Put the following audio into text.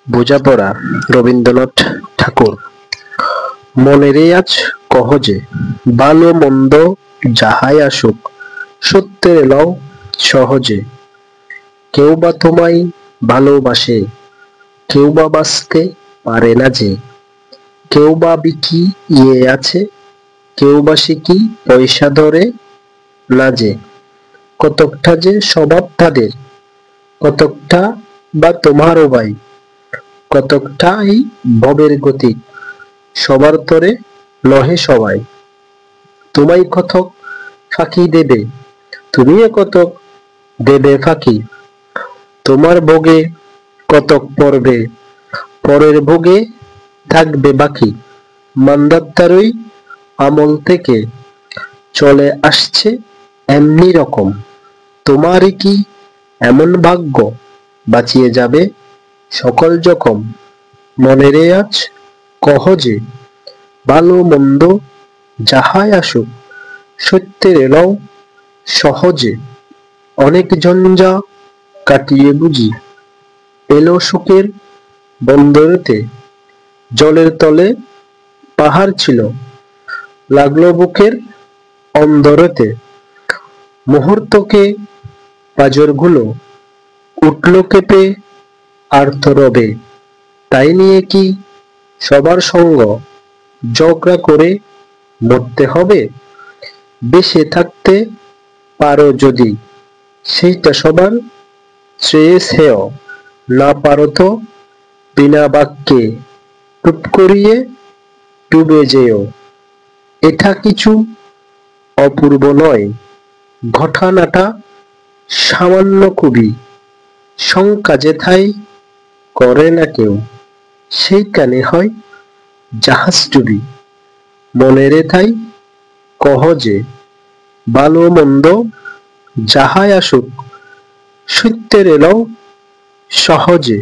বোঝাপড়া রবীন্দ্রনাথ ঠাকুর। মনে রে আজ কহ যে, ভালো মন্দ যাহাই আসুক, সত্যের লও সহজে। কেউ বা তোমায় ভালোবাসে, কেউ বা বাঁচতে পারে না যে। কেউ বা বিকি ইয়ে আছে, কেউ বা সিকি পয়সা ধরে না যে। কতকটা যে স্বভাব তাদের, কতকটা বা তোমারও ভাই, কতকটাই ভবের গতিক, সবার তরে নহে সবাই। তোমায় কতক ফাঁকি দেবে, তুমিও কতক দেবে ফাঁকি। তোমার ভোগে কতক পড়বে, পরের ভোগে থাকবে বাকি। মান্ধাতারই আমল থেকে চলে আসছে এমনি রকম। তোমারই কি এমন ভাগ্য, বাঁচিয়ে যাবে সকল জখম। মনে রে আজ কহ যে, ভালো মন্দ যাহাই আসুক, সত্যের লও সহজে। অনেক ঝঞ্ঝা কাটিয়ে বুঝি এলো সুখের বন্দরেতে। জলের তলে পাহাড় ছিল, লাগলো বুকের অন্দরেতে। মুহূর্তকে পাঁজরগুলো উঠল কেঁপে আর্তরবে। তাই নিয়ে কি সবার সঙ্গ ঝগড়া করে মরতে হবে? বেঁচে থাকতে পারো যদি, সেইটা সবার চেয়ে শ্রেয়। না পারো তো বিনা বাক্যে টুপ করিয়ে ডুবে যেও। এটা কিছু অপূর্ব নয়, ঘটনাটা সামান্য খুবই। শঙ্কা যেথায় করে না কেউ, সেইখানে হয় জাহাজ ডুবি। মনে রে তাই কহ যে, ভালো মন্দ যাহাই আসুক, সত্যের লও সহজে।